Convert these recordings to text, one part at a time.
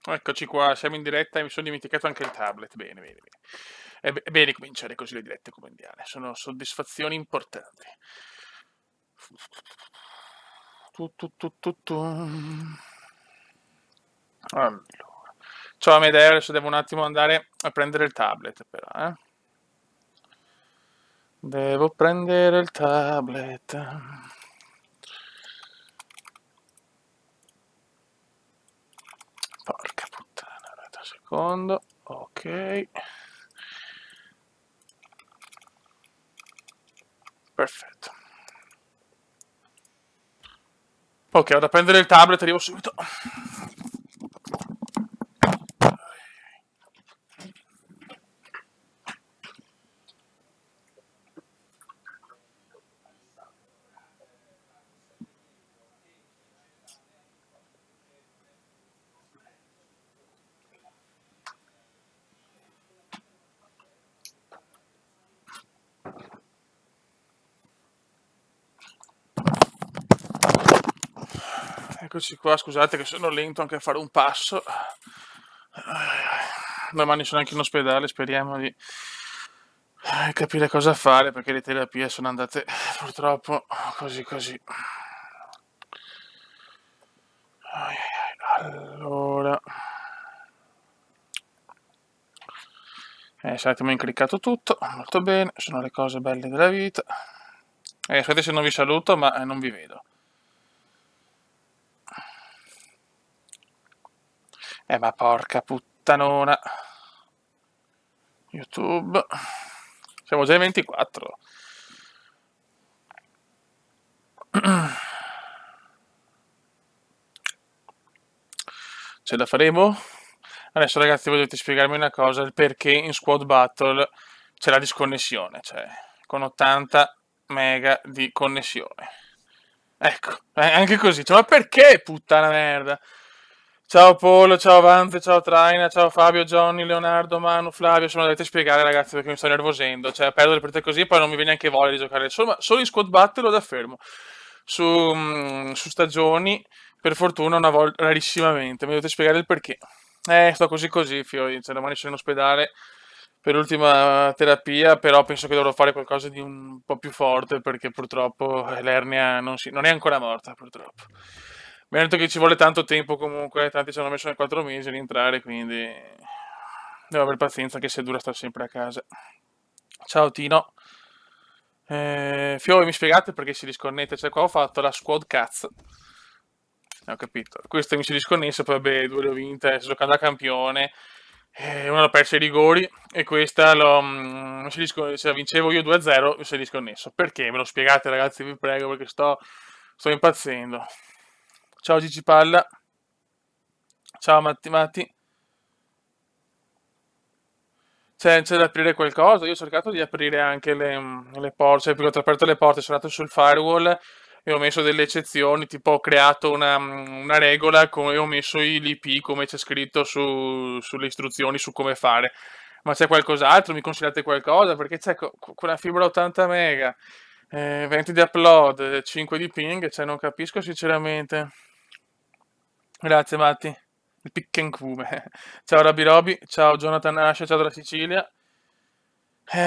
Eccoci qua, siamo in diretta e mi sono dimenticato anche il tablet. Bene, bene, bene. È bene cominciare così le dirette quotidiane, sono soddisfazioni importanti. Tu. Allora. Ciao Amedeo, adesso devo un attimo andare a prendere il tablet però, eh. Devo prendere il tablet. Porca puttana, aspetta un secondo. Ok. Perfetto. Ok, vado a prendere il tablet, arrivo subito. Eccoci qua, scusate che sono lento anche a fare un passo. Domani sono anche in ospedale, speriamo di capire cosa fare perché le terapie sono andate purtroppo così così. Allora, un attimo ho incliccato tutto, molto bene, sono le cose belle della vita. Aspetta se non vi saluto, ma non vi vedo. Ma porca puttanona. YouTube. Siamo già ai 24. Ce la faremo? Adesso ragazzi voi dovete spiegarmi una cosa, il perché in Squad Battle c'è la disconnessione, cioè con 80 mega di connessione. Ecco, anche così, cioè, ma perché puttana merda? Ciao Polo, ciao Vante, ciao Traina, ciao Fabio, Johnny, Leonardo, Manu, Flavio, se me lo dovete spiegare ragazzi perché mi sto nervosendo, cioè perdo le partite così e poi non mi viene neanche voglia di giocare, solo in Squad Battle lo da fermo, su stagioni, per fortuna una volta, rarissimamente, mi dovete spiegare il perché. Sto così così, fiori, cioè domani sono in ospedale per l'ultima terapia, però penso che dovrò fare qualcosa di un po' più forte perché purtroppo l'ernia non è ancora morta, purtroppo. Mi hanno detto che ci vuole tanto tempo comunque, tanti ci hanno messo nei 4 mesi ad entrare, quindi devo avere pazienza che se dura sto sempre a casa. Ciao Tino. Fiori, mi spiegate perché si disconnette? Cioè qua ho fatto la squad cazzo. Ho capito. Questo mi si è disconnesso, poi vabbè, due le ho vinte, sto giocando a campione. Una l'ho persa ai rigori e questa mi si se vincevo io 2-0 mi si è disconnesso. Perché? Me lo spiegate ragazzi, vi prego, perché sto impazzendo. Ciao Gigi Palla. Ciao Matti Matti. C'è da aprire qualcosa? Io ho cercato di aprire anche le porte, cioè perché ho aperto le porte, sono andato sul firewall e ho messo delle eccezioni, tipo ho creato una regola e ho messo l'IP come c'è scritto sulle istruzioni su come fare. Ma c'è qualcos'altro? Mi consigliate qualcosa? Perché c'è con la fibra 80 mega, 20 di upload, 5 di ping, cioè non capisco sinceramente. Grazie Matti. Il pickencume. Ciao Roby Roby, ciao Jonathan Ashe, ciao dalla Sicilia.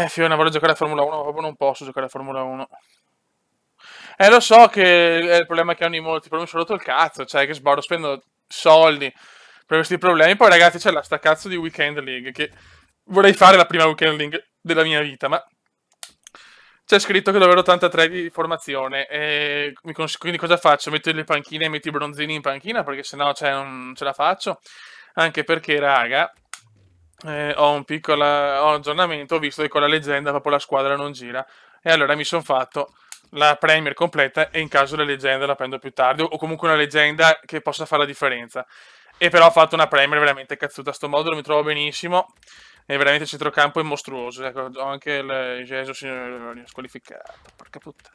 Fiona, voglio giocare a Formula 1, ma proprio non posso giocare a Formula 1. Lo so che è il problema che hanno in molti, però mi sono rotto il cazzo, cioè che sbarro, spendo soldi per questi problemi. Poi ragazzi c'è la sta cazzo di Weekend League, che vorrei fare la prima Weekend League della mia vita, ma c'è scritto che devo avere 83 di formazione, e quindi cosa faccio? Metto le panchine e metto i bronzini in panchina, perché sennò cioè, non ce la faccio. Anche perché, raga, ho un aggiornamento, ho visto che con la leggenda proprio la squadra non gira. E allora mi sono fatto la Premier completa e in caso la leggenda la prendo più tardi, o comunque una leggenda che possa fare la differenza. E però ho fatto una Premier veramente cazzuta, a sto modo mi trovo benissimo. E veramente il centrocampo è mostruoso. Ecco, ho anche il Jesus squalificato. Porca puttana.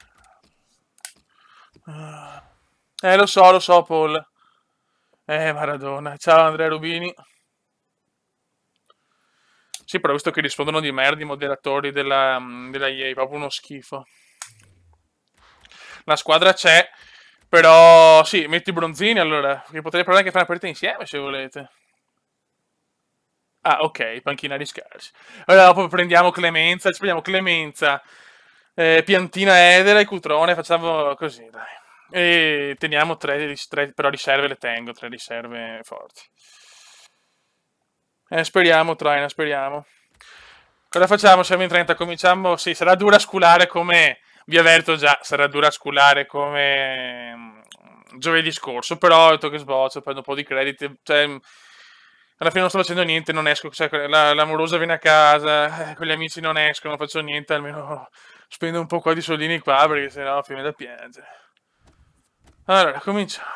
Lo so, Paul. Maradona. Ciao Andrea Rubini. Sì, però visto che rispondono di merda i moderatori della EA, proprio uno schifo. La squadra c'è, però sì, metti i bronzini allora, che potrei provare anche a fare una partita insieme se volete. Ah, ok, panchinari scarsi. Allora dopo prendiamo Clemenza, Piantina Edera e Cutrone, facciamo così, dai. E teniamo però riserve le tengo, tre riserve forti. Speriamo, Traina, speriamo. Cosa facciamo? Siamo in 30, cominciamo. Sì, sarà dura sculare come. Vi avverto già, sarà dura sculare come giovedì scorso, però ho detto che sboccio, prendo un po' di crediti. Cioè, alla fine non sto facendo niente, non esco. Cioè, l'amorosa viene a casa, con gli amici non esco, non faccio niente, almeno spendo un po' qua di soldini qua, perché sennò fiume da piangere. Allora, cominciamo.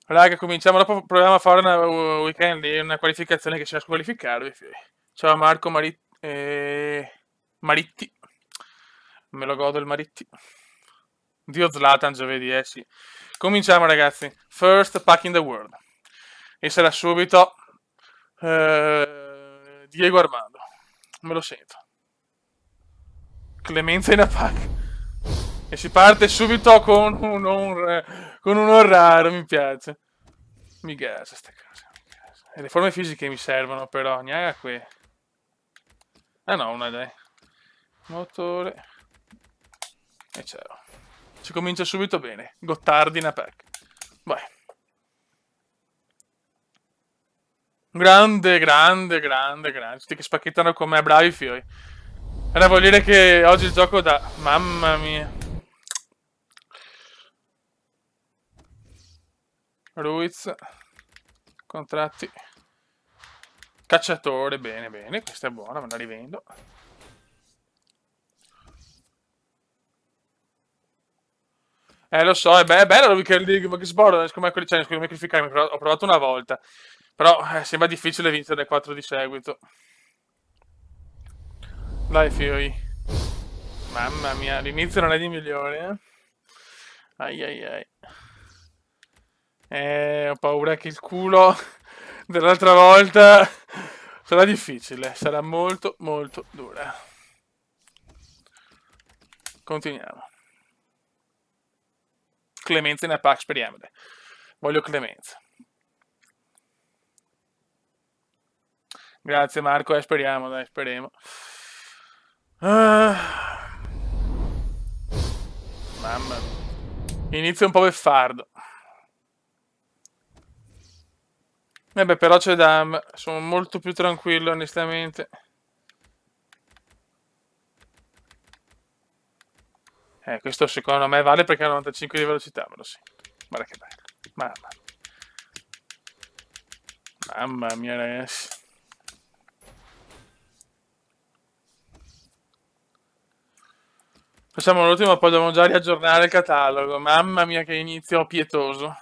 Raga, cominciamo. Dopo proviamo a fare una weekend lì, una qualificazione che ci riesco a qualificarvi. Ciao Marco Maritti. Me lo godo il Maritti. Dio Zlatan giovedì, eh sì. Cominciamo ragazzi. First pack in the world. E sarà subito Diego Armando. Me lo sento. Clemenza in pack. E si parte subito con un raro, mi piace. Mi gasa sta cosa. E le forme fisiche mi servono però, neanche qui. Ah no, una dai. Motore. E ciao. Si comincia subito bene. Gottardi in attack. Vai. Grande, grande, grande, grande. Tutti che spacchettano con me, bravi fioi. Allora vuol dire che oggi il gioco da. Mamma mia. Ruiz. Contratti. Cacciatore, bene, bene. Questa è buona, me la rivendo. Lo so, è bello la Weekend League, ma che sbordo, cioè, come qualificarmi, ho provato una volta. Però sembra difficile vincere 4 di seguito. Dai, fioi. Mamma mia, l'inizio non è di migliore, eh. Ai ai ai. Ho paura che il culo dell'altra volta sarà difficile, sarà molto molto dura. Continuiamo. Clemenza in attack, speriamo. Dai. Voglio Clemenza. Grazie Marco, speriamo, dai, speriamo. Mamma mia. Inizio un po' beffardo. Beh, però c'è Dam, sono molto più tranquillo, onestamente. Questo secondo me vale perché ha 95 di velocità, me lo sento. Guarda che bello. Mamma mia, ragazzi. Facciamo l'ultimo, poi dobbiamo già riaggiornare il catalogo. Mamma mia, che inizio pietoso.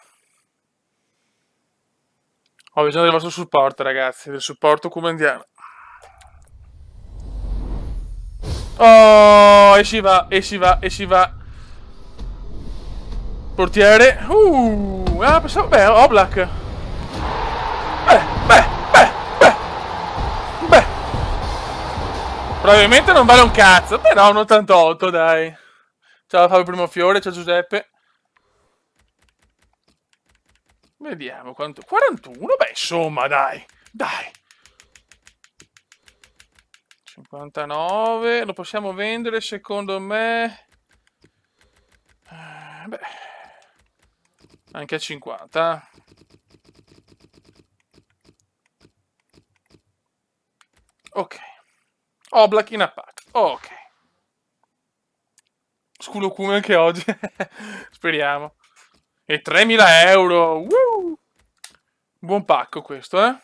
Ho bisogno del vostro supporto, ragazzi, del supporto cubendiano. Oh, e si va, e si va, e si va. Portiere. Pensavo, beh, Oblak. Beh, beh, beh, beh. Probabilmente non vale un cazzo, però un 88, dai. Ciao Fabio Primofiore, ciao Giuseppe. Vediamo quanto. 41? Beh, insomma, dai. Dai. 59. Lo possiamo vendere, secondo me. Beh. Anche a 50. Ok. Oblak in attack. Ok. Sculo come anche oggi. Speriamo. E 3.000 euro. Buon pacco questo, eh.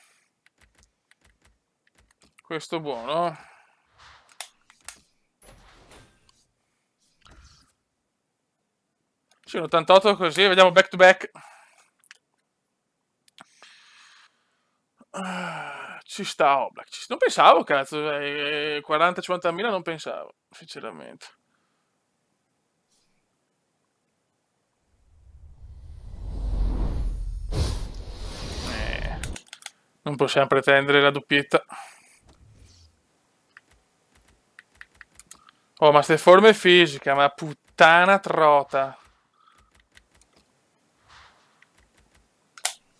Questo buono. Sì, un 88 così, vediamo back to back. Ci sta Oblak. Non pensavo, cazzo. 40-50 mila non pensavo, sinceramente. Non possiamo pretendere la doppietta. Oh, ma ste forme fisiche, ma puttana trota.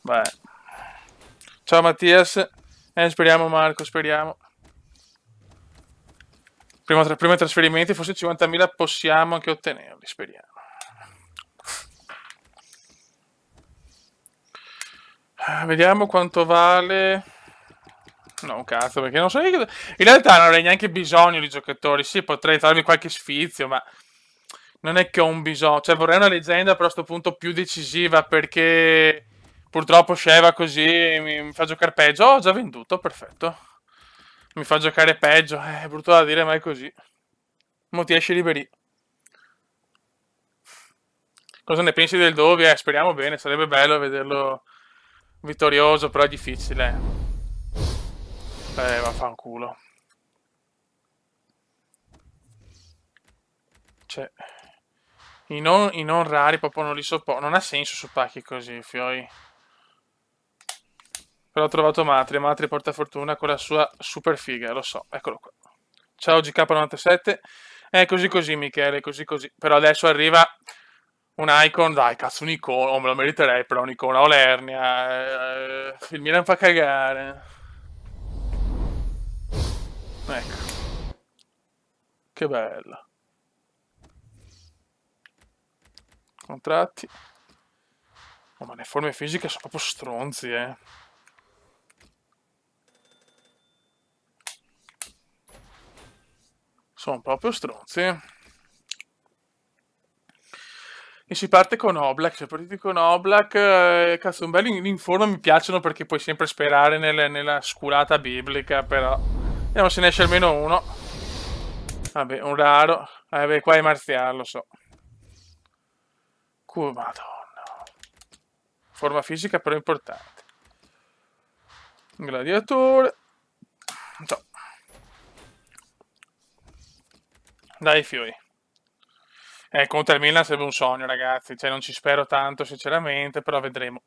Beh. Ciao Mattias. Speriamo Marco, speriamo. Prima trasferimenti, forse 50.000 possiamo anche ottenerli, speriamo. Vediamo quanto vale. No, un cazzo, perché non so. In realtà non avrei neanche bisogno di giocatori. Sì, potrei farmi qualche sfizio, ma non è che ho un bisogno. Cioè, vorrei una leggenda, però a sto punto più decisiva, perché purtroppo Sheva così mi fa giocare peggio. Oh, ho già venduto, perfetto. Mi fa giocare peggio. È brutto da dire, ma è così. Mo ti esce Ribery. Cosa ne pensi del Dovi? Speriamo bene, sarebbe bello vederlo vittorioso, però è difficile. Vaffanculo. Cioè, i non rari proprio non li sopporto. Non ha senso su pacchi così, fioi. Però ho trovato Matri. Matri porta fortuna con la sua super figa, lo so. Eccolo qua. Ciao GK97. È così così, Michele, così così. Però adesso arriva un icon. Dai, cazzo, un'icona. Oh, me lo meriterei, però un'icona. Ho l'ernia. Il Milan fa cagare. Ecco. Che bello. Contratti. Oh, ma le forme fisiche sono proprio stronzi, eh. Sono proprio stronzi. E si parte con Oblak. Se partiti con Oblak, cazzo, un bel in forma mi piacciono perché puoi sempre sperare nella sculata biblica, però. Vediamo se ne esce almeno uno. Vabbè, un raro. Beh, qua è Marzial, lo so. Madonna. Forma fisica però importante. Gladiatore. No. Dai, fiori. Contro il Milan sarebbe un sogno, ragazzi. Cioè, non ci spero tanto, sinceramente, però vedremo.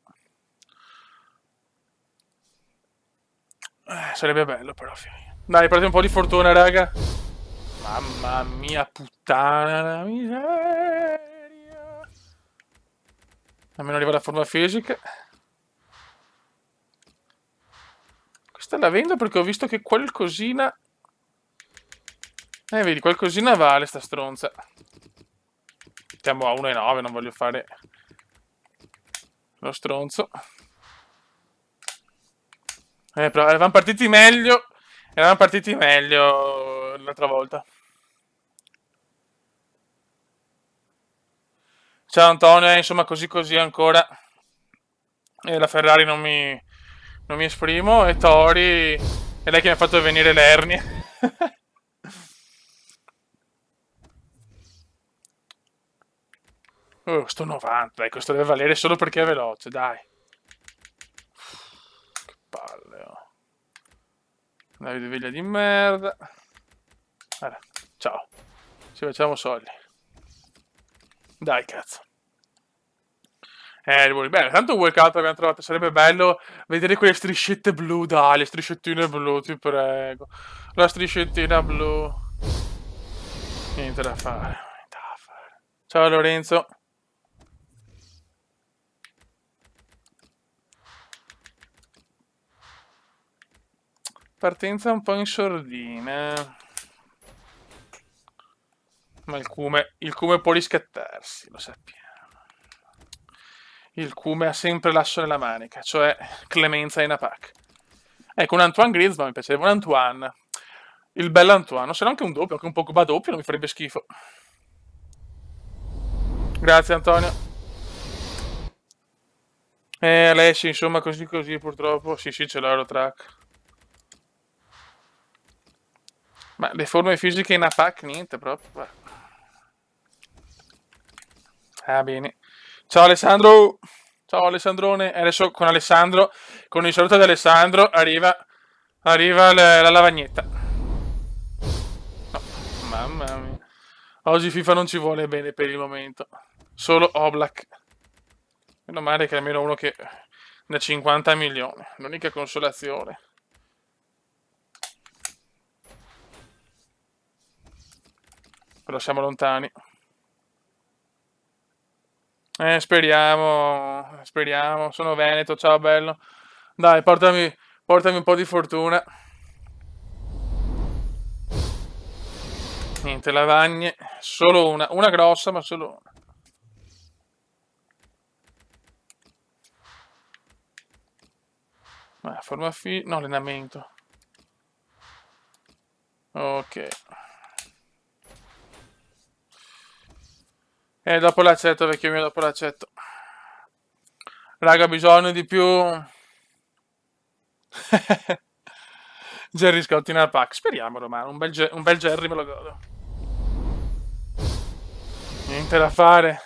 Sarebbe bello, però, fiori. Dai, prendete un po' di fortuna, raga. Mamma mia, puttana, la miseria. Almeno arriva la forma fisica. Questa la vendo perché ho visto che qualcosina. Vedi, qualcosina vale sta stronza. Siamo a 1,9, non voglio fare lo stronzo. Però eravamo partiti meglio. Eravamo partiti meglio l'altra volta. Ciao Antonio, insomma così così ancora. La Ferrari non mi esprimo. E Tori è lei che mi ha fatto venire l'ernia. Sto 90, dai, questo deve valere solo perché è veloce, dai. Che palle, oh. Davide Veglia di merda. Allora, ciao. Ci facciamo soldi. Dai, cazzo. Beh, tanto workout abbiamo trovato. Sarebbe bello vedere quelle striscette blu, dai, le striscettine blu, ti prego. La striscettina blu. Niente da fare, niente da fare. Ciao Lorenzo. Partenza un po' in sordina. Ma il cume può riscattarsi, lo sappiamo. Il cume ha sempre l'asso nella manica, cioè clemenza in attack. Ecco, un Antoine Griezmann mi piacerebbe, un Antoine. Il bel Antoine, se no anche un doppio, anche un Pogba doppio non mi farebbe schifo. Grazie Antonio. Alessi, insomma, così così purtroppo. Sì, sì, ce l'ho Eurotrack. Ma le forme fisiche in attack, niente proprio. Ah, bene. Ciao Alessandro. Ciao Alessandrone. E adesso con Alessandro, con il saluto di Alessandro, arriva la lavagnetta. No, mamma mia. Oggi FIFA non ci vuole bene per il momento. Solo Oblak. Meno male che almeno uno che da 50 milioni. L'unica consolazione. Però siamo lontani. Speriamo, speriamo. Sono Veneto, ciao bello. Dai, portami un po' di fortuna. Niente, lavagne. Solo una grossa, ma solo una. Forma no, allenamento. Ok. Dopo l'accetto, vecchio mio, dopo l'accetto. Raga, ho bisogno di più. Jerry Scott in pack. Speriamo, Romano. Un bel Jerry me lo godo. Niente da fare.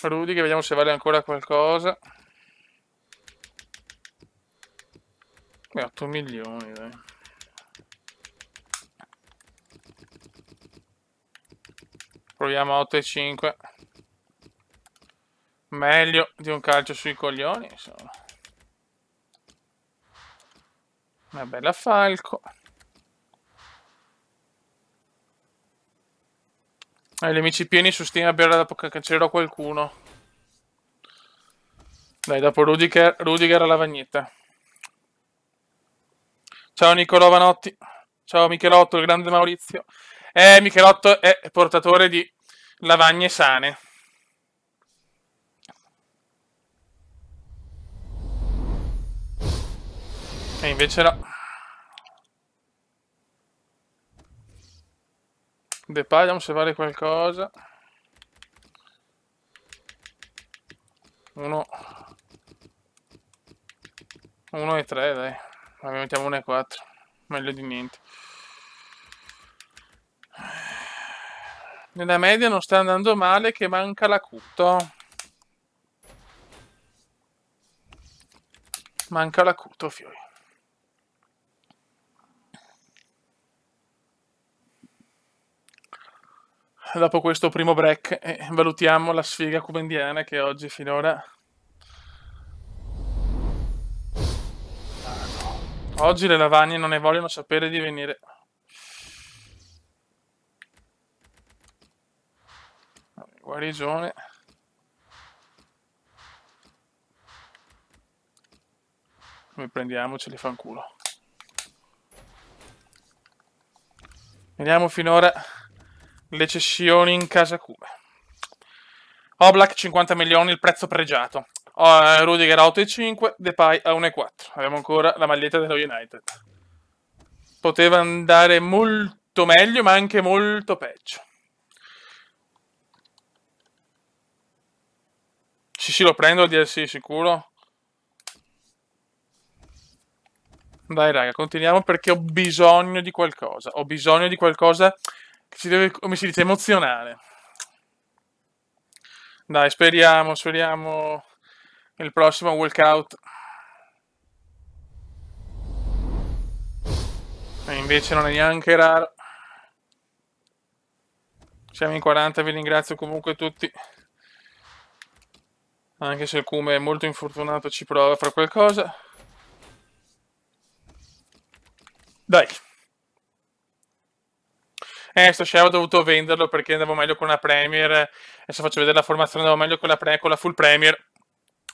Rudy, che vediamo se vale ancora qualcosa. 8 milioni, dai. Proviamo 8,5. Meglio di un calcio sui coglioni, insomma. Una bella Falco. Gli amici pieni su Steam abbiamo dopo che cancellerò qualcuno. Dai, dopo Rudiger alla Lavagnetta. Ciao Nicolò Vanotti. Ciao Michelotto, il grande Maurizio. Michelotto è portatore di lavagne sane. E invece no. Depay, vediamo se vale qualcosa. 1,3, dai. Mettiamo 1,4. Meglio di niente. Nella media non sta andando male, che manca l'acuto. Manca l'acuto, fiori. Dopo questo primo break valutiamo la sfiga cubendiana che oggi finora... Oggi le lavagne non ne vogliono sapere di venire. Guarigione. Come prendiamoceli, fanculo. Vediamo finora le cessioni in casa Cube. Oblak 50 milioni, il prezzo pregiato. Rudiger a 8,5, Depay a 1,4. Abbiamo ancora la maglietta dello United. Poteva andare molto meglio, ma anche molto peggio. Sì, lo prendo il DLC, sicuro. Dai raga, continuiamo perché ho bisogno di qualcosa. Ho bisogno di qualcosa che ci deve, come si dice, emozionare. Dai, speriamo il prossimo walkout. E invece non è neanche raro. Siamo in 40, vi ringrazio comunque tutti. Anche se il Cume è molto infortunato, ci prova a fare qualcosa. Dai. Sto share ho dovuto venderlo perché andavo meglio con la Premier. Adesso faccio vedere la formazione, andavo meglio con la full Premier.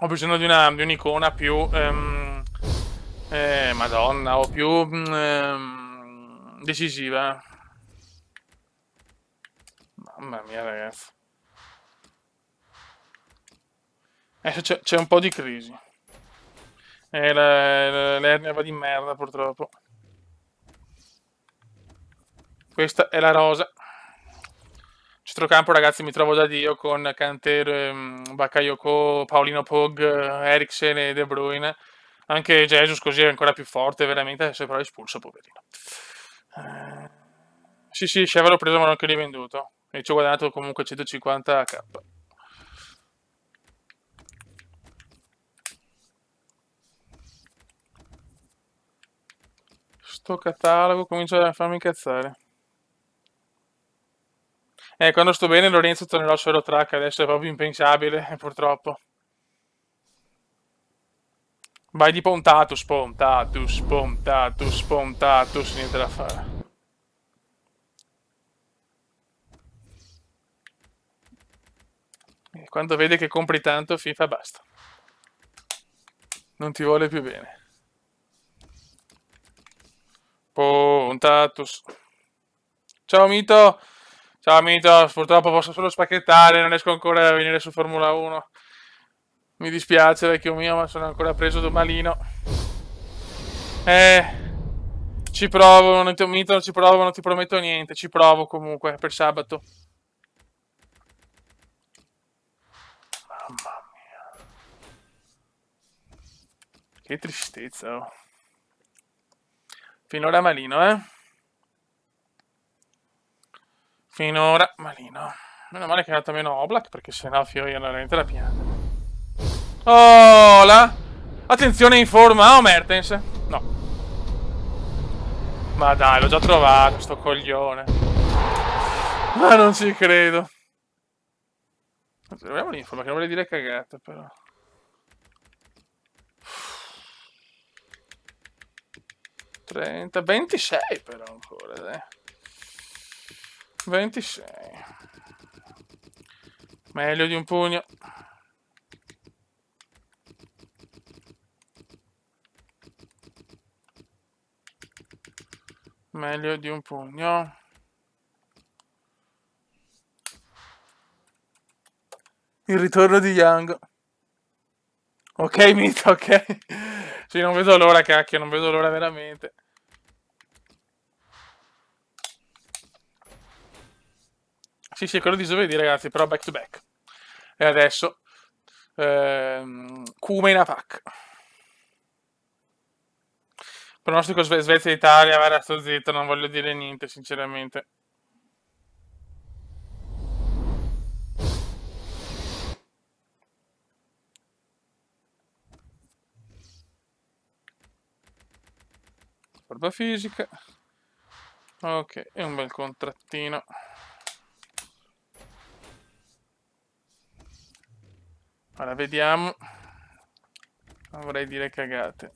Ho bisogno di un'icona più... Madonna, o più decisiva. Mamma mia, ragazzi. Adesso c'è un po' di crisi. L'ernia va di merda, purtroppo. Questa è la rosa. Centrocampo, ragazzi, mi trovo da Dio con Kanté, Bakayoko, Paolino Pog, Eriksen e De Bruyne. Anche Jesus così è ancora più forte, veramente. Adesso però è espulso, poverino. Sì, Sheva l'ho preso ma non che l'ho venduto. E ci ho guadagnato comunque 150k. Sto catalogo comincia a farmi incazzare. Quando sto bene Lorenzo tornerò su Eurotrack, adesso è proprio impensabile, purtroppo. Vai di Pontatus, niente da fare. Quando vede che compri tanto, FIFA basta. Non ti vuole più bene. Puntatus. Ciao Mito. Ciao Mito, purtroppo posso solo spacchettare, non riesco ancora a venire su Formula 1. Mi dispiace, vecchio mio, ma sono ancora preso da malino. Ci provo, Mito, non ci provo, non ti prometto niente. Ci provo comunque per sabato. Mamma mia. Che tristezza, oh. Finora malino, eh? Finora malino. Meno male che è andato meno Oblak, perché sennò io la veramente la pianta. Oh, là! Attenzione in forma, oh Mertens. No. Ma dai, l'ho già trovato, sto coglione. Ma non ci credo. Troviamo l'informa, che non vuole dire cagate, però. 30, 26 però ancora, dai. 26. Meglio di un pugno. Meglio di un pugno. Il ritorno di Young. Ok, Mito, ok. Sì, non vedo l'ora, cacchio, non vedo l'ora veramente. Sì, sì, quello di giovedì, ragazzi, però back to back. E adesso Kuma in attack. Pronostico Svezia-Italia, guarda, sto zitto, non voglio dire niente, sinceramente. Forma fisica. Ok, è un bel contrattino. Ora vediamo. Non vorrei dire cagate.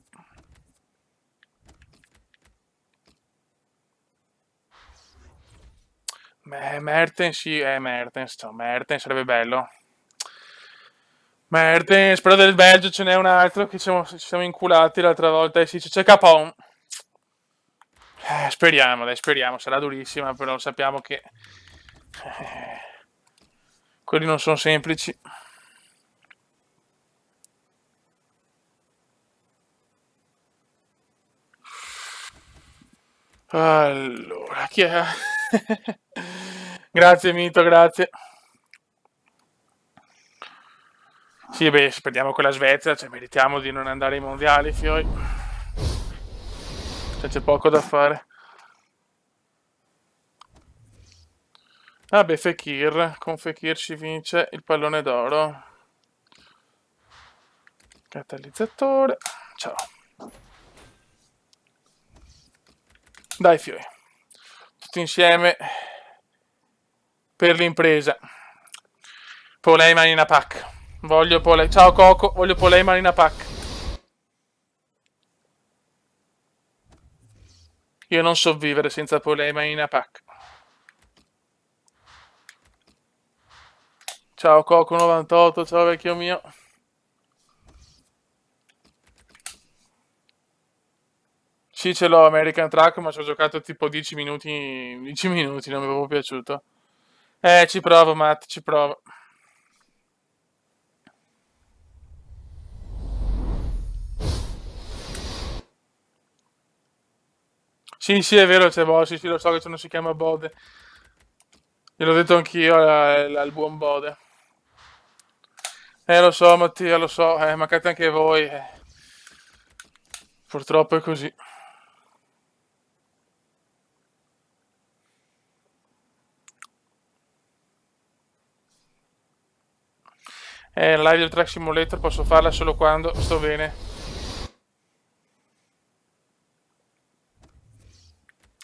Mertens, sì, Mertens, no, Mertens sarebbe bello. Mertens, però del Belgio ce n'è un altro che ci siamo inculati l'altra volta, e sì, c'è Capon. Speriamo, dai, speriamo, sarà durissima, però sappiamo che quelli non sono semplici. Allora, chi è? Grazie Mito, grazie. Sì, beh, speriamo con la Svezia, cioè meritiamo di non andare ai mondiali, fioi. Cioè, c'è poco da fare. Ah beh, Fekir, con Fekir si vince il pallone d'oro. Catalizzatore, ciao. Dai fioi, tutti insieme per l'impresa. Poleyman in a pack. Voglio Poleyman. Ciao Coco, voglio Poleyman in a pack. Io non so vivere senza Poleyman in a pack. Ciao Coco 98, ciao vecchio mio. Sì, ce l'ho American Track, ma ci ho giocato tipo 10 minuti. 10 minuti, non mi è proprio piaciuto. Ci provo, Matt, ci provo. Sì, sì, è vero, c'è Bode, sì, sì, lo so che non si chiama Bode. Gliel'ho detto anch'io al buon Bode. Lo so, Mattia, lo so, mancate anche voi. Purtroppo è così. La live del Track Simulator posso farla solo quando sto bene.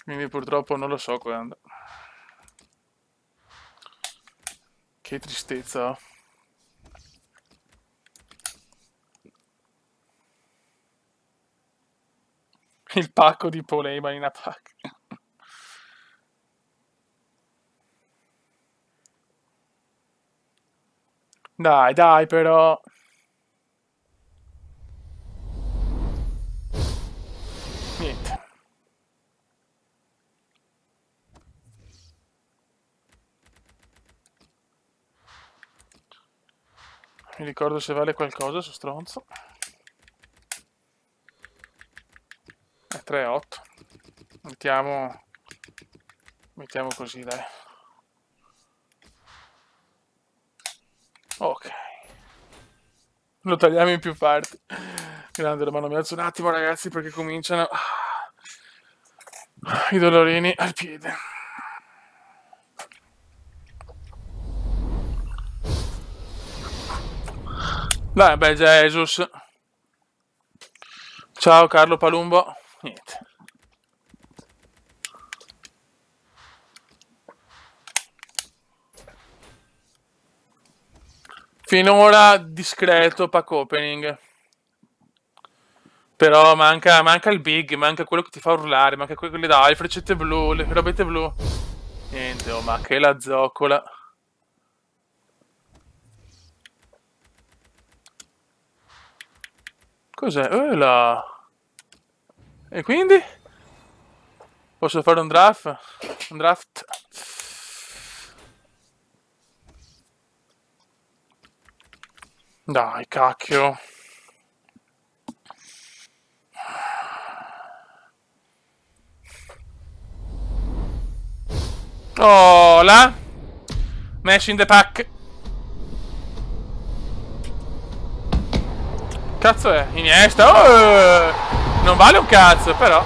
Quindi purtroppo non lo so quando. Che tristezza. Il pacco di Poleyman in attack. Dai, dai, però. Niente. Mi ricordo se vale qualcosa su stronzo. È 3,8. Mettiamo così, dai. Ok. Lo tagliamo in più parti. Grande Romano, mi alzo un attimo, ragazzi, perché cominciano i dolorini al piede. Dai, beh, Jesus. Ciao Carlo Palumbo. Niente. Finora discreto pack opening. Però manca il big, manca quello che ti fa urlare, manca quello che le dà, le freccette blu, le robette blu. Niente, oh, ma che la zoccola. Cos'è? Là. E quindi? Posso fare un draft? Un draft? Dai, cacchio. Oh, là. Mesh in the pack. Cazzo è? Iniesta? Oh! Non vale un cazzo, però.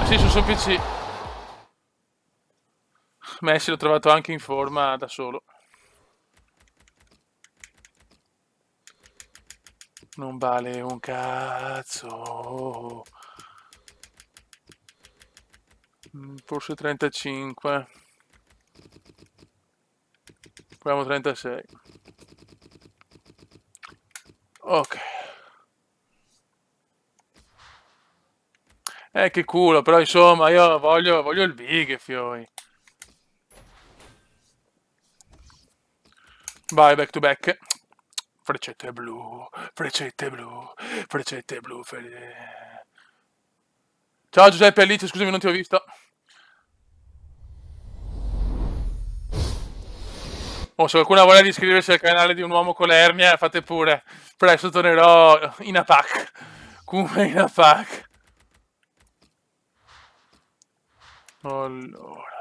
Sì, su PC. Messi l'ho trovato anche in forma da solo. Non vale un cazzo. Forse 35. Proviamo 36. Ok. Che culo, però insomma io voglio il big, fioi. Vai, back to back. Freccette blu, freccette blu, freccette blu. Ciao Giuseppe Alice, scusami, non ti ho visto. Oh, se qualcuno ha voglia di iscriversi al canale di un uomo con l'ernia, fate pure. Presto tornerò in APAC. Come in APAC. Allora.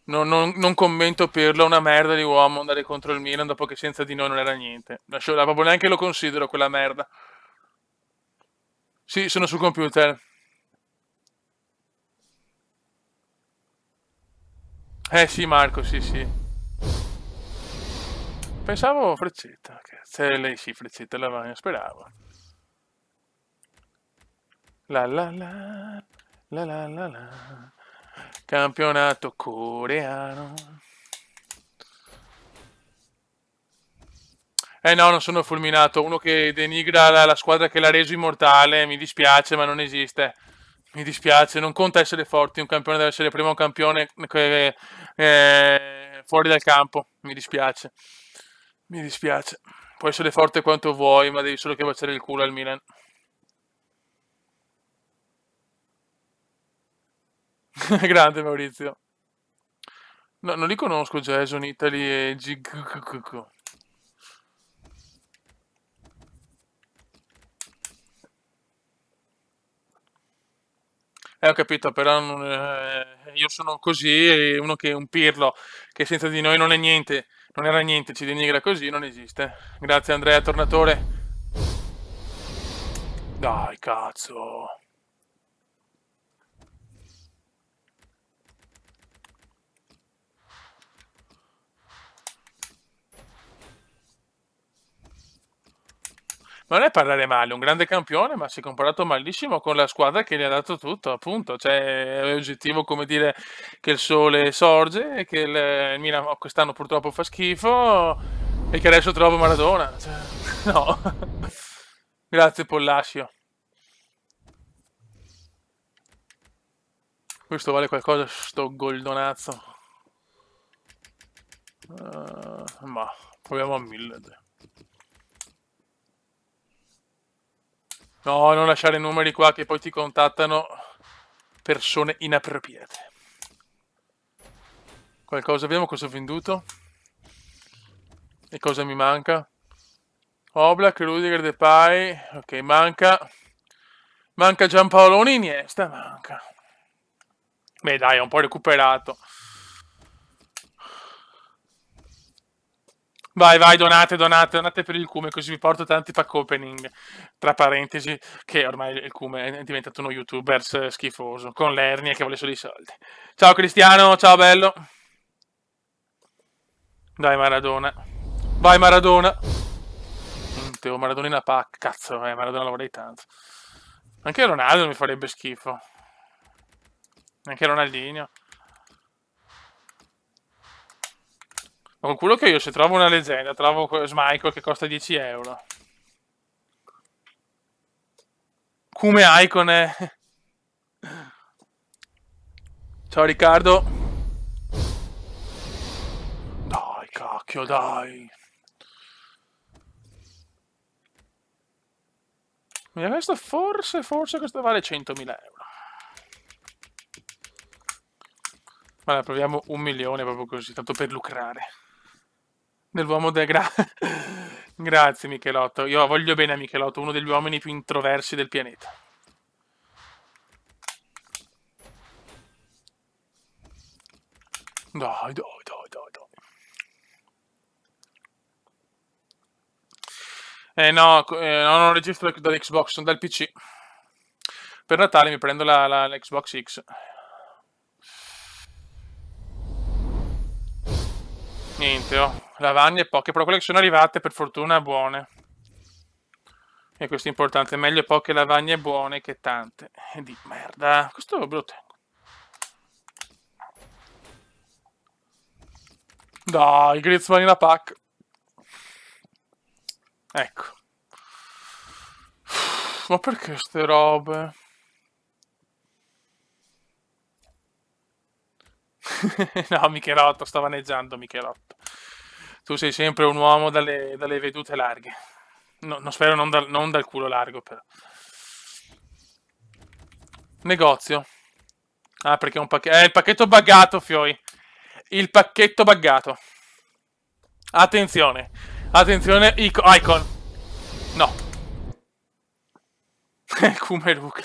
Non commento Pirlo, una merda di uomo andare contro il Milan dopo che senza di noi non era niente. Proprio neanche lo considero quella merda. Sì, sono sul computer. Sì, Marco, sì, sì. Pensavo Freccetta. Lei sì, Freccetta Lavagna, speravo. La la la, la la la la. Campionato coreano. No, non sono fulminato. Uno che denigra la squadra che l'ha reso immortale. Mi dispiace, ma non esiste. Mi dispiace, non conta essere forti. Un campione deve essere prima un campione fuori dal campo. Mi dispiace. Mi dispiace. Puoi essere forte quanto vuoi, ma devi solo che baciare il culo al Milan. Grande Maurizio. No, non li conosco Jason Italy e Gig. Ho capito, però io sono così, e uno che è un pirlo, che senza di noi non è niente, non era niente, ci denigra così, non esiste. Grazie Andrea, tornatore. Dai, cazzo. Ma non è parlare male, un grande campione, ma si è comparato malissimo con la squadra che gli ha dato tutto, appunto. Cioè, è oggettivo come dire che il sole sorge e che il Milan quest'anno purtroppo fa schifo e che adesso trovo Maradona. Cioè, no. Grazie Pollascio. Questo vale qualcosa, sto goldonazzo. Ma proviamo a 1000. No, non lasciare numeri qua che poi ti contattano persone inappropriate. Qualcosa abbiamo, cosa ho venduto? E cosa mi manca? Oblak, Rudiger, Depay. Ok, manca. Manca Giampaolone, Iniesta, manca. Beh dai, ho un po' recuperato. Vai, vai, donate per il Cume, così vi porto tanti pack opening. Tra parentesi, che ormai il Cume è diventato uno youtuber schifoso, con l'ernia che vuole solo i soldi. Ciao Cristiano, ciao bello. Dai Maradona. Vai Maradona. Teo, Maradona in una pack. Cazzo, Maradona lo vorrei tanto. Anche Ronaldo mi farebbe schifo. Anche Ronaldinho. Ma col culo che io se trovo una leggenda, trovo Schmeichel che costa 10 euro. Come icon è. Ciao Riccardo. Dai, cacchio, dai. Questo forse questo vale 100.000 euro. Allora, proviamo 1 milione proprio così, tanto per lucrare. Nell'uomo del Grazie Michelotto. Io voglio bene a Michelotto, uno degli uomini più introversi del pianeta. Dai, dai, dai, dai, dai. No, non registro dall'Xbox, sono dal PC. Per Natale mi prendo l'Xbox X. Niente, oh. Lavagne poche, però quelle che sono arrivate per fortuna buone. E questo è importante, meglio poche lavagne buone che tante. E di merda. Questo me lo tengo. Dai, Griezmann in una pack. Ecco. Ma perché ste robe? No, Michelotto, sto vaneggiando Michelotto. Tu sei sempre un uomo dalle vedute larghe. No, non spero non dal culo largo, però. Negozio. Ah, perché è un pacchetto. Il pacchetto buggato, Fioi. Il pacchetto buggato. Attenzione. Attenzione, icon. No. Come Luca.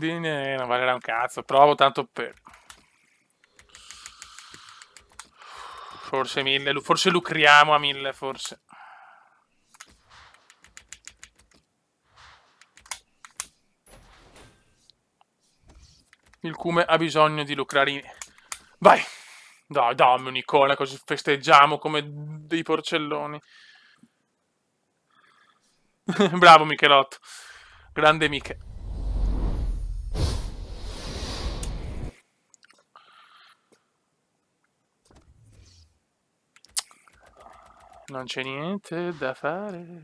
Non valerà un cazzo. Provo tanto per. Forse 1000. Forse lucriamo a 1000, forse. Il Cume ha bisogno di lucrare. Vai! Dai, dammi un'icona così festeggiamo come dei porcelloni. Bravo Michelotto. Grande Miche. Non c'è niente da fare.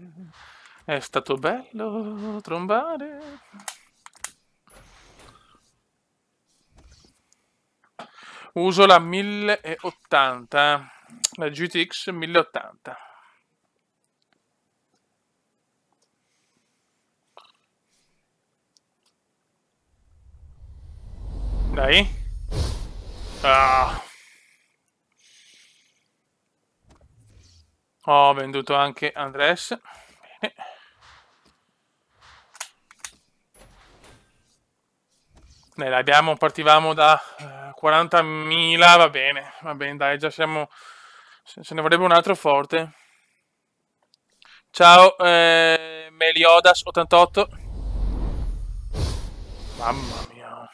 È stato bello trombare. Uso la 1080. La GTX 1080. Dai. Ah. Ho venduto anche Andres. Bene. Partivamo da 40.000, va bene, dai, già siamo. Se ne vorrebbe un altro forte. Ciao, Meliodas88. Mamma mia.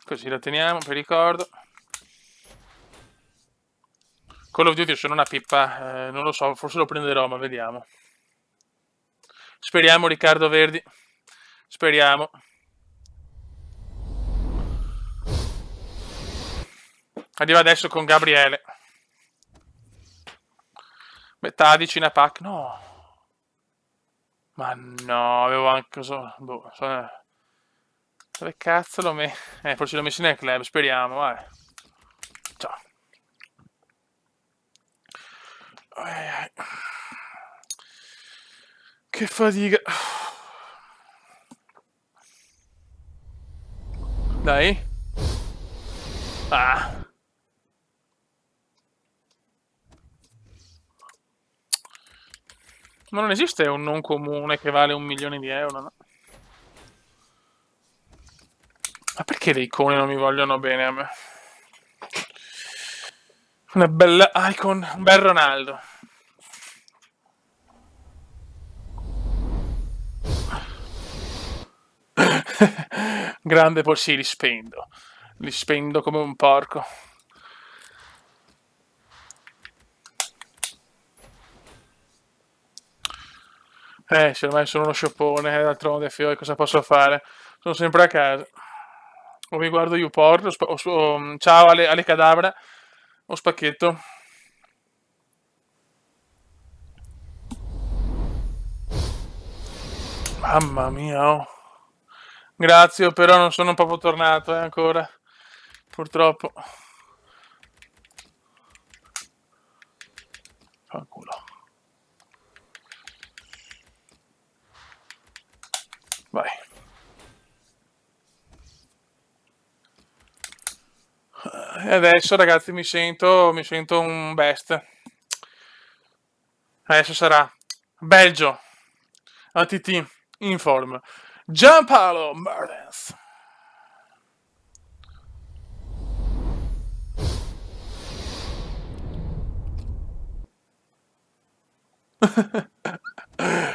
Così la teniamo, per ricordo. Call of Duty sono una pippa, non lo so, forse lo prenderò, ma vediamo. Speriamo, Riccardo Verdi. Speriamo. Arriva adesso con Gabriele. Metà di Cina Pack, no. Ma no, avevo anche... boh, dove cazzo l'ho messo? Forse l'ho messo nel club, speriamo, vai. Ciao. Ai, ai. Che fatica. Dai. Ah. Ma non esiste un non comune che vale 1.000.000 di euro, no? Ma perché le icone non mi vogliono bene a me? Una bella icon, un bel Ronaldo. Grande poi sì, li spendo come un porco. Sì, ormai sono uno scioppone, d'altronde, fio, cosa posso fare? Sono sempre a casa. O mi guardo YouPorn, ciao alle cadavra, o spacchetto. Mamma mia, oh. Grazie, però non sono proprio tornato, ancora. Purtroppo. Fanculo. Vai. E adesso, ragazzi, mi sento un best. Adesso sarà Belgio, ATT, Inform, Giampaolo Mertens.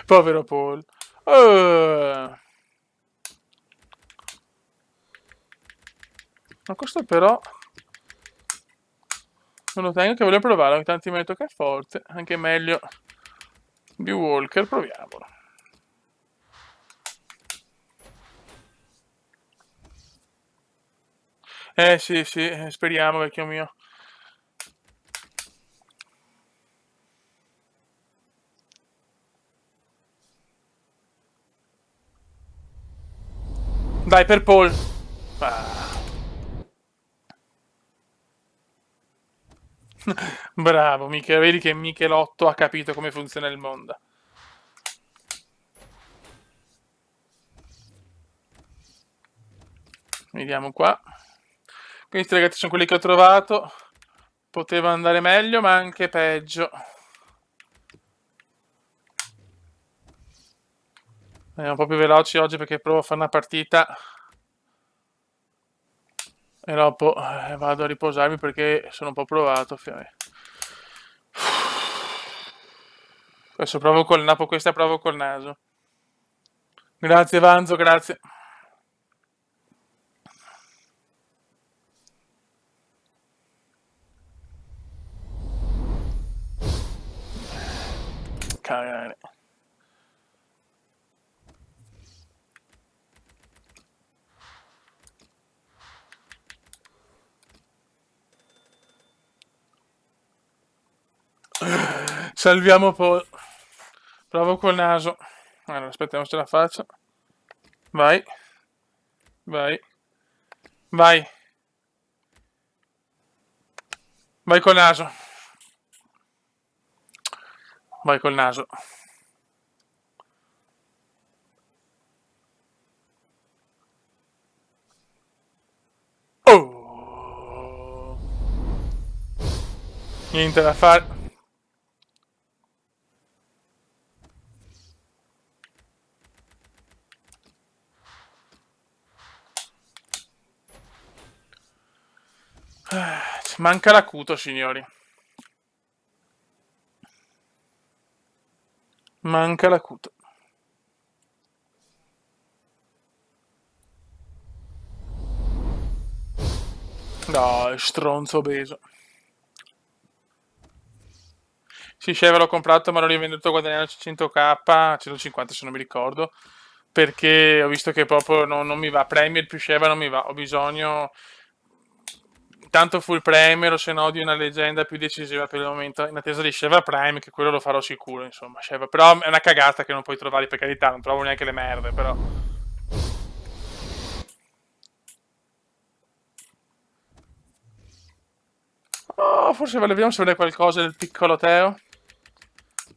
Povero Paul. Ma questo però non lo tengo che voglio provare, ogni tanto metto che è forte, anche meglio di Walker, proviamolo. Sì, speriamo, vecchio mio. Dai, per Paul. Bravo, Michele, vedi che Michelotto ha capito come funziona il mondo. Vediamo qua. Questi ragazzi sono quelli che ho trovato. Poteva andare meglio, ma anche peggio. Andiamo un po' più veloci oggi perché provo a fare una partita. E dopo vado a riposarmi perché sono un po' provato. Adesso provo col napo, questa provo col naso. Grazie Vanzo, grazie. Cagare. Salviamo Paul. Provo col naso. Allora, aspettiamo se la faccio. Vai. Vai. Vai. Vai col naso. Vai col naso. Oh. Niente da fare. Manca l'acuto, signori. Manca l'acuto. No, stronzo obeso. Sì, Sheva l'ho comprato ma l'ho rivenduto guadagnando 100k, 150 se non mi ricordo, perché ho visto che proprio non mi va, Premier più Sheva non mi va, ho bisogno Intanto full Premier, o se no di una leggenda più decisiva per il momento, in attesa di Sheva Prime, che quello lo farò sicuro, insomma. Sheva. Però è una cagata che non puoi trovare, per carità, non trovo neanche le merde, però. Oh, forse vediamo se vede qualcosa del piccolo Teo.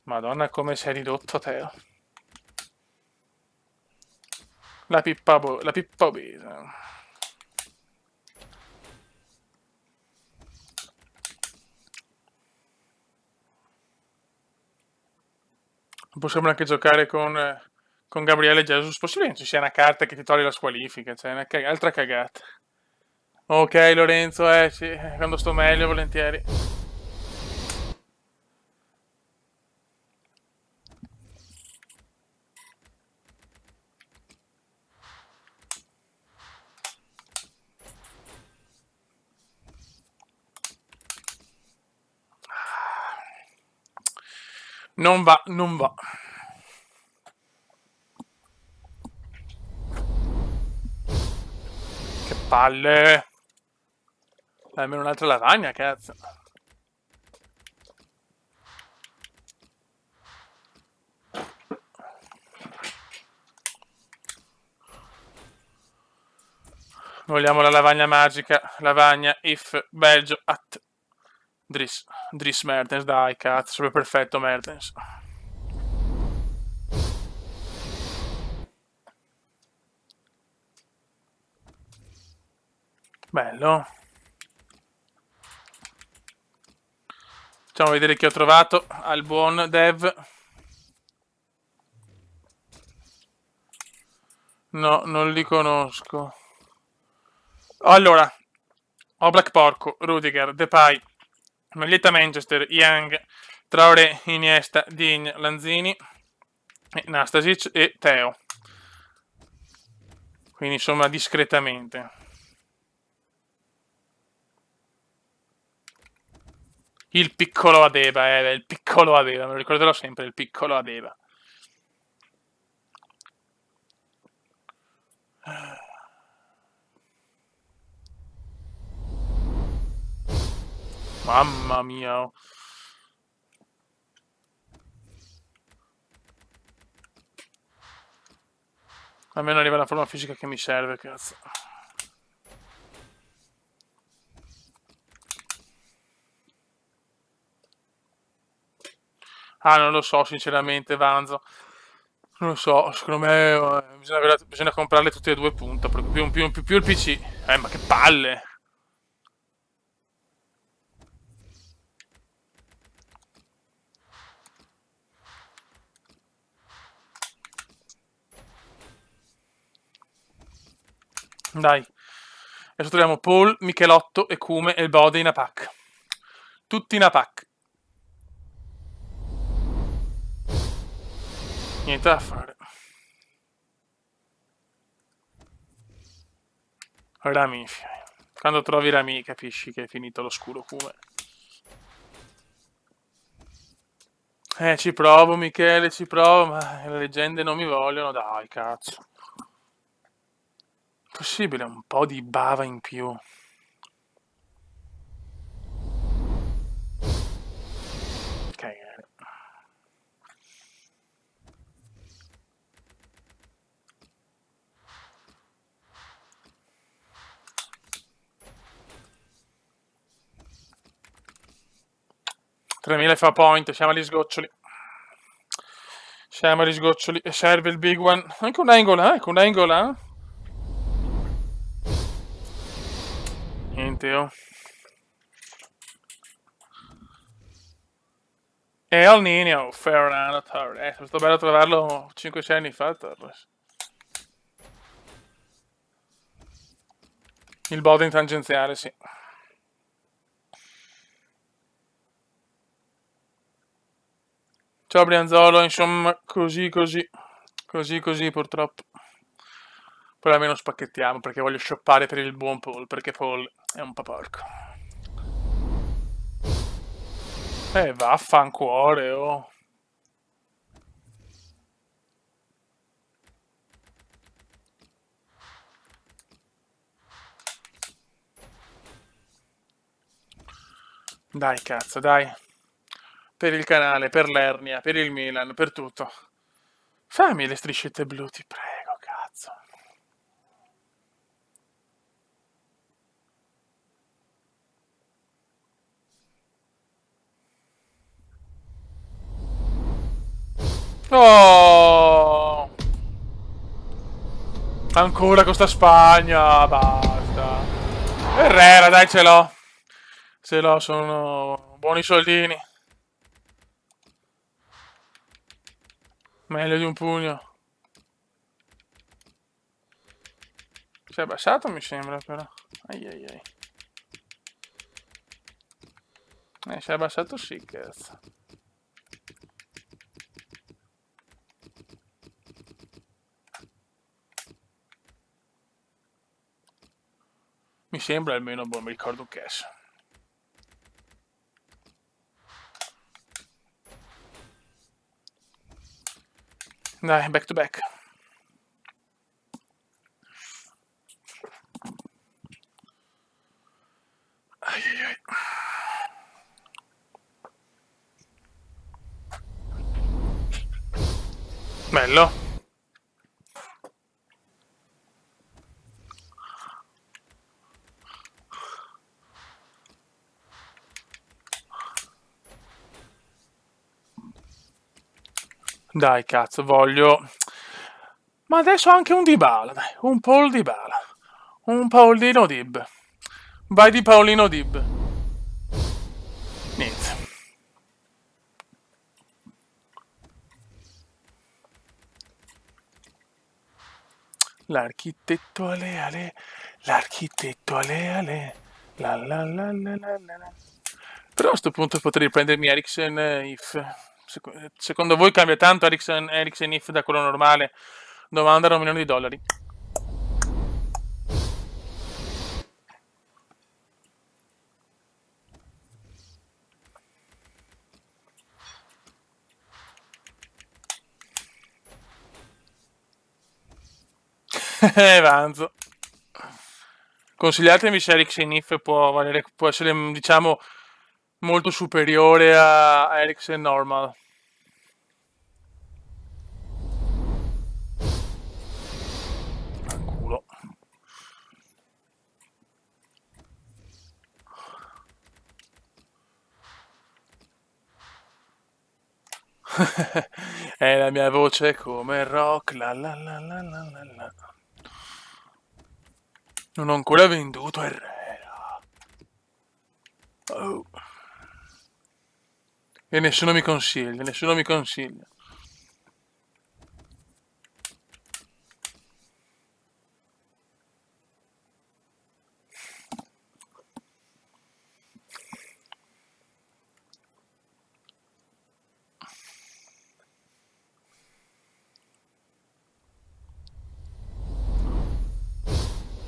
Madonna, come sei ridotto, Teo. La pippa obesa. Possiamo anche giocare con Gabriele Jesus. Possibile che ci sia una carta che ti toglie la squalifica, cioè altra cagata. Ok, Lorenzo, sì, quando sto meglio, volentieri. Non va, non va. Che palle. Almeno un'altra lavagna, cazzo. Vogliamo la lavagna magica. Lavagna if Belgio at Dries Mertens, dai, cazzo, sarebbe perfetto Mertens. Bello. Facciamo vedere chi ho trovato al buon Dev. No, non li conosco. Allora, Oblak Porco, Rudiger, Depay, Maglietta Manchester, Young, Traoré, Iniesta, Digne, Lanzini, Nastasic e Teo. Quindi insomma discretamente. Il piccolo Adeba, il piccolo Adeba, me lo ricorderò sempre, il piccolo Adeba. Mamma mia. Almeno arriva la forma fisica che mi serve, cazzo. Ah, non lo so, sinceramente, Vanzo. Non lo so, secondo me bisogna comprarle tutte e due punta, proprio più il PC. Ma che palle! Dai. Adesso troviamo Paul, Michelotto, Ecume e il Bode in a pack. Tutti in a pack. Niente da fare. Rami. Quando trovi Rami capisci che è finito lo scuro Cume. Ci provo, Michele, ci provo, ma le leggende non mi vogliono. Dai, cazzo. Possibile un po' di bava in più. Cagare. $3.000 fa point, siamo agli sgoccioli. Siamo agli sgoccioli e serve il big one. Anche un angola, ecco un angola. Niente, oh. E al Nino, Fernando Torres. È stato bello trovarlo 5-6 anni fa, Torres. Il Bode in tangenziale, sì. Ciao Brianzolo, insomma, così purtroppo. Poi almeno spacchettiamo perché voglio shoppare per il buon Paul, perché Paul è un po' porco. Vaffancuore, oh. Dai, cazzo, dai. Per il canale, per l'ernia, per il Milan, per tutto. Fammi le striscette blu, ti prego, cazzo. Oh! Ancora con sta Spagna, basta. Herrera, dai, ce l'ho. Ce l'ho, sono buoni soldini. Meglio di un pugno. Si è abbassato, mi sembra, però. Ai ai ai. Si è abbassato, sì, cazzo. Mi sembra almeno, boh, mi ricordo cash. Dai, back to back. Ai ai ai. Bello. Dai, cazzo, voglio... Ma adesso anche un Dybala, dai. Un Paul Dybala. Un Paolino Dib. Vai di Paolino Dib. Niente. L'architetto ale ale. L'architetto ale ale. La la la la la la la. Però a questo punto potrei prendermi Eriksen If. Secondo voi cambia tanto Eriksen If da quello normale? Domanda da $1 milione. Avanzo. Consigliatemi se Eriksen If può essere, diciamo, molto superiore a Eriksen Normal. Culo. È la mia voce come rock, la la la la la la la. Non ho ancora venduto Herrera. Oh. E nessuno mi consiglia, nessuno mi consiglia.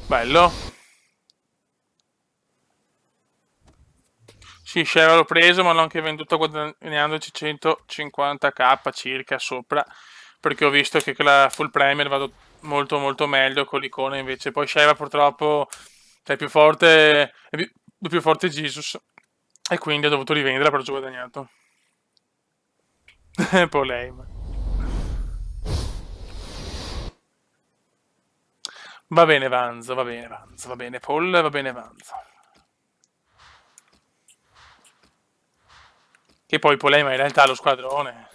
Bello. Sì, Sheva l'ho preso, ma l'ho anche venduto guadagnandoci 150k circa sopra, perché ho visto che con la full premier vado molto molto meglio con l'icona invece. Poi Sheva purtroppo è più forte, è più forte Jesus, e quindi ho dovuto rivenderla per ho già guadagnato. Polema. Va bene Vanzo, va bene Vanzo, va bene Paul, va bene Vanzo. Che poi Polema in realtà è lo squadrone.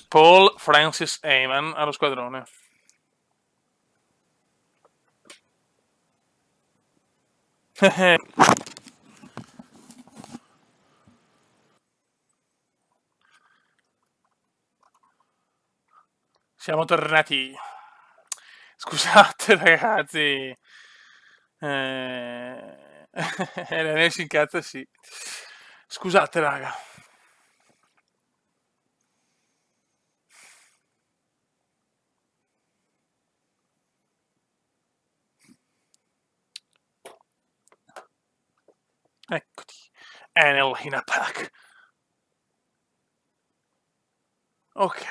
Paul Francis Heyman allo squadrone. Siamo tornati. Scusate ragazzi. Lei si incazza, sì. Scusate raga. Eccoti. Enel in a pack. Ok.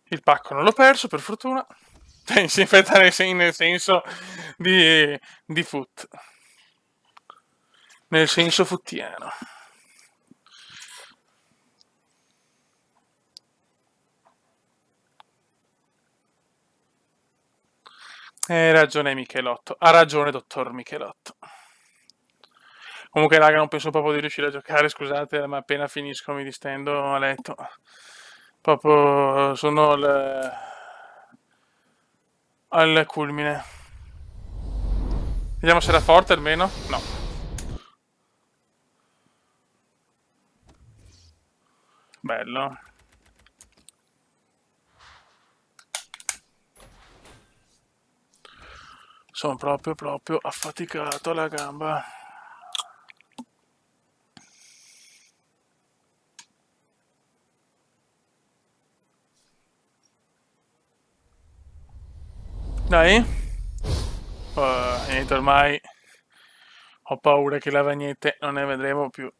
Il pacco non l'ho perso, per fortuna. disinfetta nel senso di foot. Nel senso futtiano. Hai ragione Michelotto, ha ragione dottor Michelotto. Comunque raga non penso proprio di riuscire a giocare, scusate, ma appena finisco mi distendo a letto. Proprio sono al culmine. Vediamo se era forte almeno. No. Bello. Sono proprio affaticato alla gamba. Dai. Niente, ormai ho paura che lavagnette non ne vedremo più.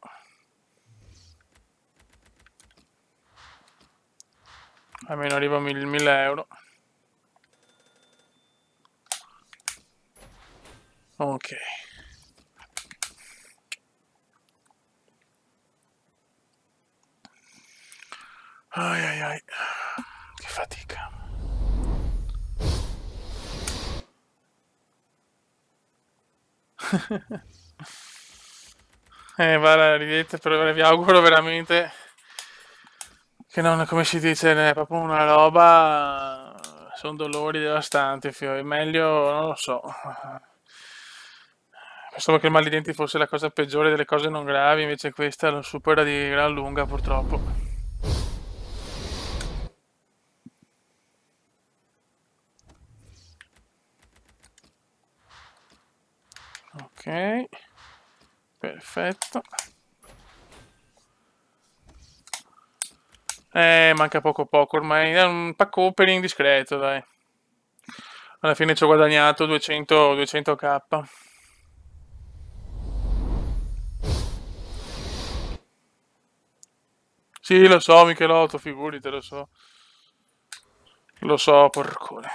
Almeno arrivo a 1000 euro. Ok. Ai ai ai. Che fatica. Guarda, ridete, però vi auguro veramente che non, come si dice, è proprio una roba, sono dolori devastanti, è meglio, non lo so. Pensavo che il mal di denti fosse la cosa peggiore delle cose non gravi, invece questa lo supera di gran lunga, purtroppo. Ok, perfetto. Manca poco, ormai è un pack opening discreto, dai. Alla fine ci ho guadagnato 200k. Sì, lo so, Michelotto, figurati, lo so. Lo so, porcone.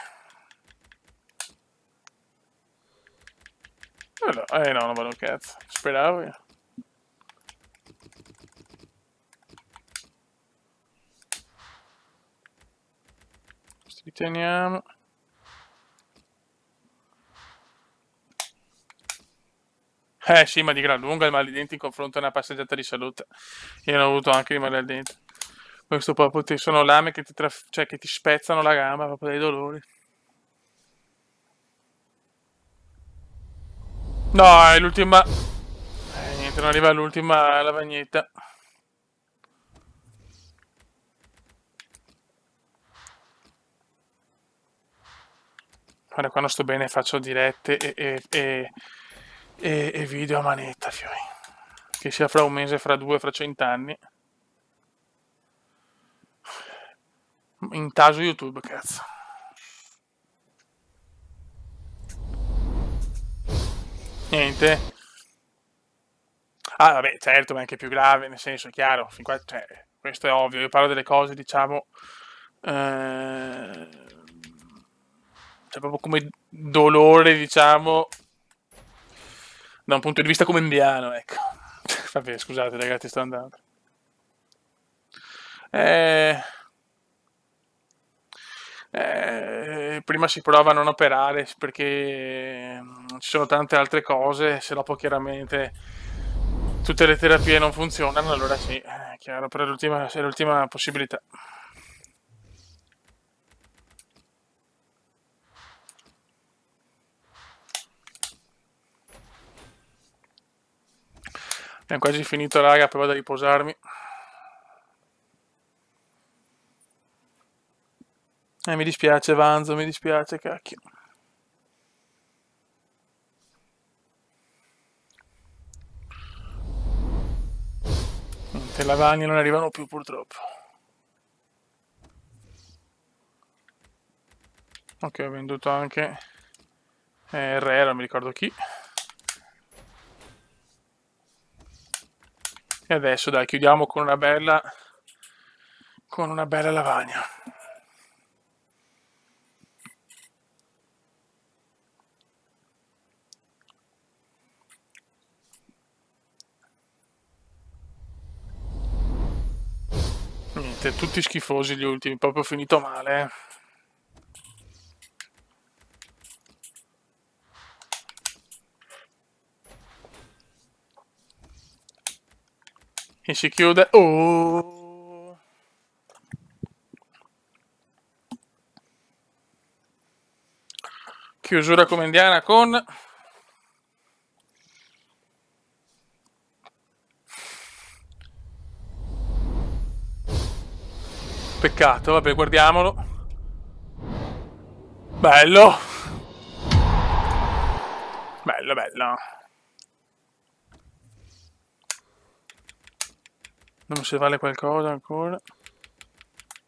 No, non vado un cazzo. Speravo io. Questi li teniamo. Sì, ma di gran lunga il mal di denti in confronto a una passeggiata di salute. Io ne ho avuto anche di male al dente. Questo proprio sono lame che cioè, che ti spezzano la gamba proprio dai dolori. No, è l'ultima. Niente, non arriva all'ultima lavagnetta. Guarda, quando sto bene faccio dirette e video a manetta, fioi. Che sia fra un mese, fra due, fra 100 anni. Intaso YouTube, cazzo. Niente. Ah, vabbè, certo, ma è anche più grave, nel senso, è chiaro, fin qua, cioè, questo è ovvio, io parlo delle cose, diciamo, cioè proprio come dolore, diciamo, da un punto di vista come indiano, ecco. Vabbè, scusate ragazzi, sto andando. Eh, prima si prova a non operare perché ci sono tante altre cose, se dopo chiaramente tutte le terapie non funzionano, allora sì, è chiaro, però è l'ultima possibilità. Abbiamo quasi finito, raga, poi vado a riposarmi. Mi dispiace, Vanzo, mi dispiace, cacchio. Niente, lavagne non arrivano più, purtroppo. Ok, ho venduto anche Herrera, non mi ricordo chi. E adesso, dai, chiudiamo con una bella lavagna. Veramente, tutti schifosi gli ultimi, proprio finito male. E si chiude. Oh! Chiusura come indiana con... Peccato, vabbè, guardiamolo. Bello! Bello, bello. Non si vale qualcosa ancora.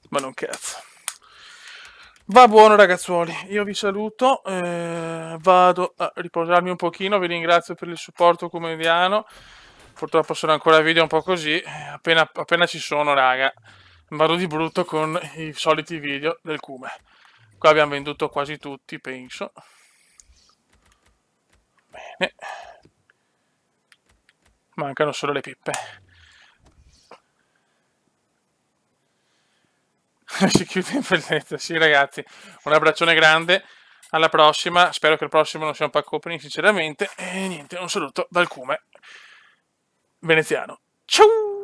Ma non cazzo. Va buono ragazzuoli, io vi saluto, vado a riposarmi un pochino, vi ringrazio per il supporto comediano, purtroppo sono ancora video un po' così, appena ci sono raga, vado di brutto con i soliti video del Cume. Qua abbiamo venduto quasi tutti, penso. Bene. Mancano solo le pippe. Si chiude in bellezza, sì ragazzi, un abbraccione grande, alla prossima, spero che il prossimo non sia un pack opening sinceramente, e niente, un saluto dal Cume veneziano, ciao!